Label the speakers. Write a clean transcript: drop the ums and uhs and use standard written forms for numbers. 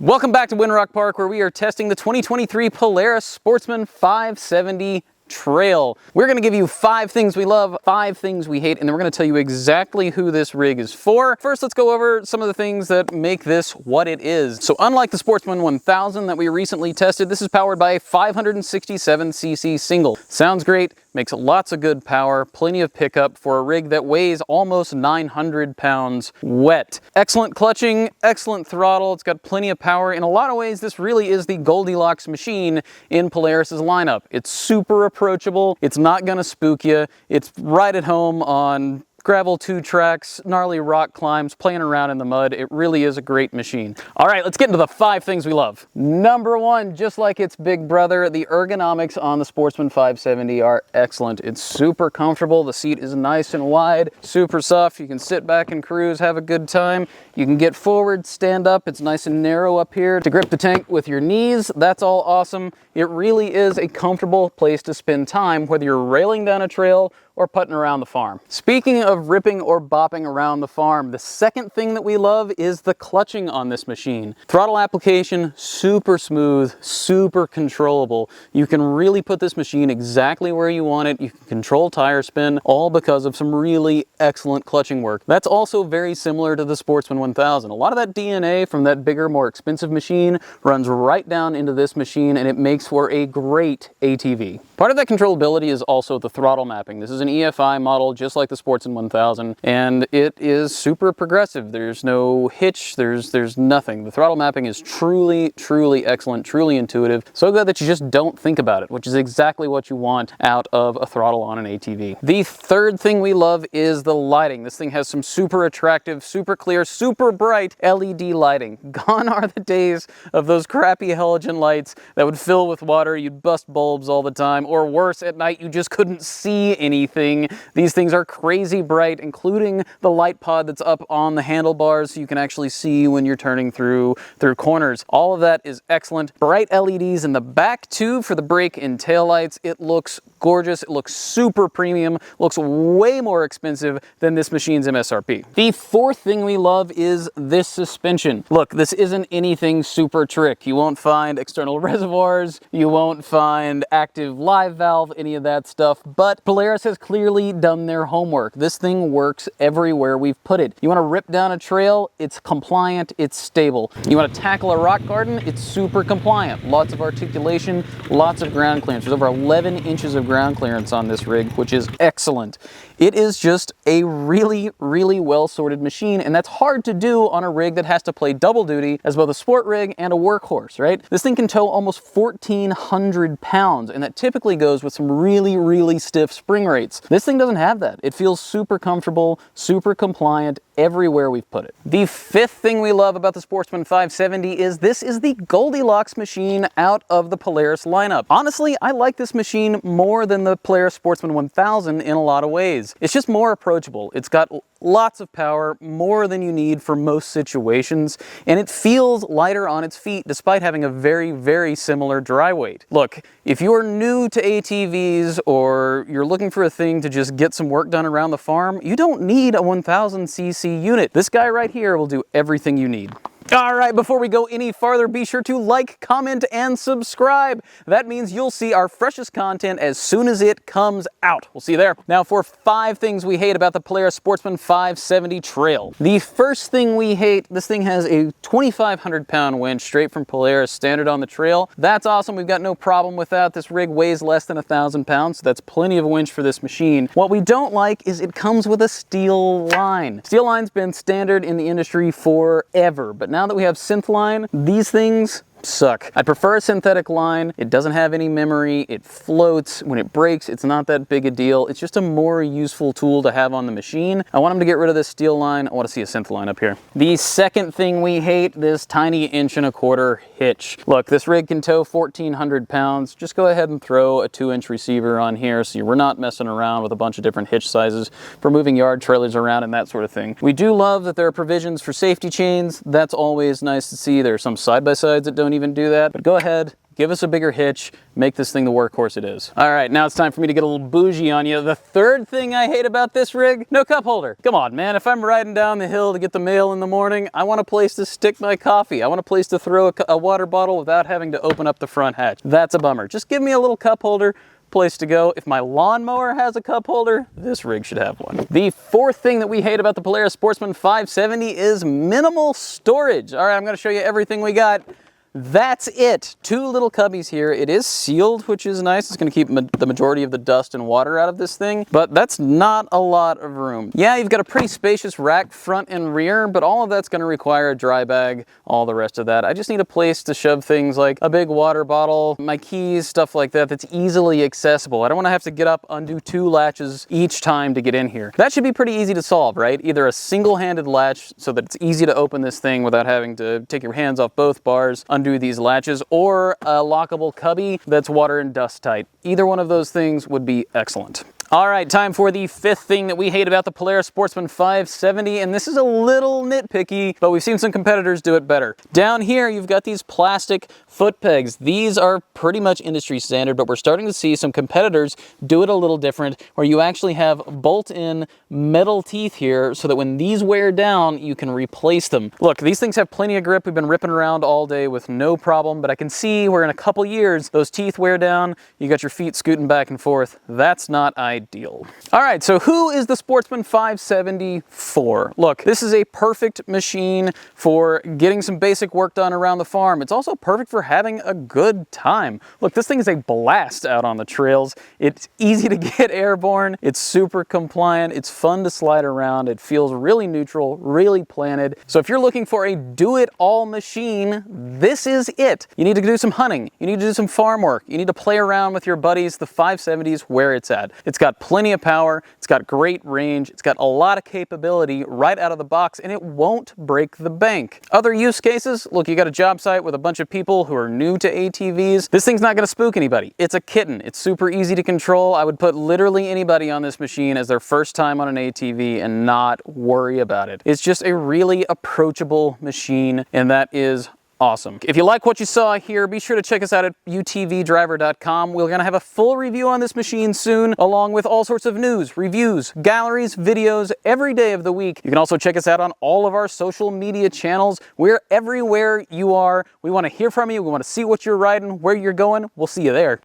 Speaker 1: Welcome back to Windrock Park, where we are testing the 2023 Polaris Sportsman 570 Trail. We're going to give you 5 things we love, 5 things we hate, and then we're going to tell you exactly who this rig is for. First, let's go over some of the things that make this what it is. So unlike the Sportsman 1000 that we recently tested, this is powered by a 567cc single. Sounds great, makes lots of good power, plenty of pickup for a rig that weighs almost 900 pounds wet. Excellent clutching, excellent throttle, it's got plenty of power. In a lot of ways, this really is the Goldilocks machine in Polaris's lineup. It's super approachable, it's not gonna spook you, it's right at home on gravel 2 tracks, gnarly rock climbs, playing around in the mud. It really is a great machine. All right, let's get into the 5 things we love. Number 1, just like its big brother, the ergonomics on the Sportsman 570 are excellent. It's super comfortable. The seat is nice and wide, super soft. You can sit back and cruise, have a good time. You can get forward, stand up. It's nice and narrow up here to grip the tank with your knees. That's all awesome. It really is a comfortable place to spend time, whether you're railing down a trail or putting around the farm. Speaking of ripping or bopping around the farm, the second thing that we love is the clutching on this machine. Throttle application, super smooth, super controllable. You can really put this machine exactly where you want it. You can control tire spin, all because of some really excellent clutching work. That's also very similar to the Sportsman 1000. A lot of that DNA from that bigger, more expensive machine runs right down into this machine, and it makes for a great ATV. Part of that controllability is also the throttle mapping. This is an EFI model, just like the Sportsman 1000, and it is super progressive. There's no hitch, there's nothing. The throttle mapping is truly, truly excellent, truly intuitive. So good that you just don't think about it, which is exactly what you want out of a throttle on an ATV. The third thing we love is the lighting. This thing has some super attractive, super clear, super bright LED lighting. Gone are the days of those crappy halogen lights that would fill with water, you'd bust bulbs all the time, or worse, at night you just couldn't see anything. These things are crazy bright, including the light pod that's up on the handlebars so you can actually see when you're turning through corners. All of that is excellent. Bright LEDs in the back too for the brake and tail lights. It looks gorgeous. It looks super premium. Looks way more expensive than this machine's MSRP. The fourth thing we love is this suspension. Look, this isn't anything super trick. You won't find external reservoirs. You won't find active live valve, any of that stuff, but Polaris has clearly done their homework. This thing works everywhere we've put it. You want to rip down a trail, it's compliant, it's stable. You want to tackle a rock garden, it's super compliant. Lots of articulation, lots of ground clearance. There's over 11 inches of ground clearance on this rig, which is excellent. It is just a really, really well-sorted machine, and that's hard to do on a rig that has to play double duty as both a sport rig and a workhorse, right? This thing can tow almost 1,400 pounds, and that typically goes with some really, really stiff spring rates. This thing doesn't have that. It feels super comfortable, super compliant everywhere we've put it. The fifth thing we love about the Sportsman 570 is this is the Goldilocks machine out of the Polaris lineup. Honestly, I like this machine more than the Polaris Sportsman 1000 in a lot of ways. It's just more approachable. It's got lots of power, more than you need for most situations, and it feels lighter on its feet despite having a very, very similar dry weight. Look, if you're new to ATVs or you're looking for a thing to just get some work done around the farm, you don't need a 1000cc unit. This guy right here will do everything you need. All right, before we go any farther, be sure to like, comment, and subscribe. That means you'll see our freshest content as soon as it comes out. We'll see you there. Now for 5 things we hate about the Polaris Sportsman 570 Trail. The first thing we hate, this thing has a 2,500 pound winch straight from Polaris standard on the trail. That's awesome. We've got no problem with that. This rig weighs less than 1,000 pounds, so that's plenty of winch for this machine. What we don't like is it comes with a steel line. Steel line's been standard in the industry forever, but now that we have synth line, these things suck. I prefer a synthetic line. It doesn't have any memory. It floats. When it breaks, it's not that big a deal. It's just a more useful tool to have on the machine. I want them to get rid of this steel line. I want to see a synth line up here. The second thing we hate, this tiny 1.25" hitch. Look, this rig can tow 1,400 pounds. Just go ahead and throw a 2-inch receiver on here so we're not messing around with a bunch of different hitch sizes for moving yard trailers around and that sort of thing. We do love that there are provisions for safety chains. That's always nice to see. There are some side-by-sides that don't even do that, but go ahead, give us a bigger hitch, make this thing the workhorse it is. All right, now it's time for me to get a little bougie on you. The third thing I hate about this rig, no cup holder. Come on, man, if I'm riding down the hill to get the mail in the morning, I want a place to stick my coffee. I want a place to throw a water bottle without having to open up the front hatch. That's a bummer. Just give me a little cup holder, place to go. If my lawnmower has a cup holder, this rig should have one. The fourth thing that we hate about the Polaris Sportsman 570 is minimal storage. All right, I'm gonna show you everything we got. That's it. Two little cubbies here. It is sealed, which is nice. It's going to keep the majority of the dust and water out of this thing, but that's not a lot of room. Yeah, you've got a pretty spacious rack front and rear, but all of that's going to require a dry bag, all the rest of that. I just need a place to shove things like a big water bottle, my keys, stuff like that, that's easily accessible. I don't want to have to get up, undo 2 latches each time to get in here. That should be pretty easy to solve, right? Either a single-handed latch so that it's easy to open this thing without having to take your hands off both bars, undo these latches, or a lockable cubby that's water and dust tight. Either one of those things would be excellent. All right, time for the fifth thing that we hate about the Polaris Sportsman 570, and this is a little nitpicky, but we've seen some competitors do it better. Down here, you've got these plastic foot pegs. These are pretty much industry standard, but we're starting to see some competitors do it a little different, where you actually have bolt-in metal teeth here so that when these wear down, you can replace them. Look, these things have plenty of grip. We've been ripping around all day with no problem, but I can see where in a couple years, those teeth wear down, you got your feet scooting back and forth. That's not ideal. All right, so who is the Sportsman 570 for? Look, this is a perfect machine for getting some basic work done around the farm. It's also perfect for having a good time. Look, this thing is a blast out on the trails. It's easy to get airborne. It's super compliant. It's fun to slide around. It feels really neutral, really planted. So if you're looking for a do-it-all machine, this is it. You need to do some hunting. You need to do some farm work. You need to play around with your buddies. The 570 is where it's at. It's got plenty of power. It's got great range. It's got a lot of capability right out of the box, and it won't break the bank. Other use cases, look, you got a job site with a bunch of people who are new to ATVs. This thing's not gonna spook anybody. It's a kitten. It's super easy to control. I would put literally anybody on this machine as their first time on an ATV and not worry about it. It's just a really approachable machine, and that is awesome. If you like what you saw here, be sure to check us out at utvdriver.com. We're going to have a full review on this machine soon, along with all sorts of news, reviews, galleries, videos, every day of the week. You can also check us out on all of our social media channels. We're everywhere you are. We want to hear from you. We want to see what you're riding, where you're going. We'll see you there.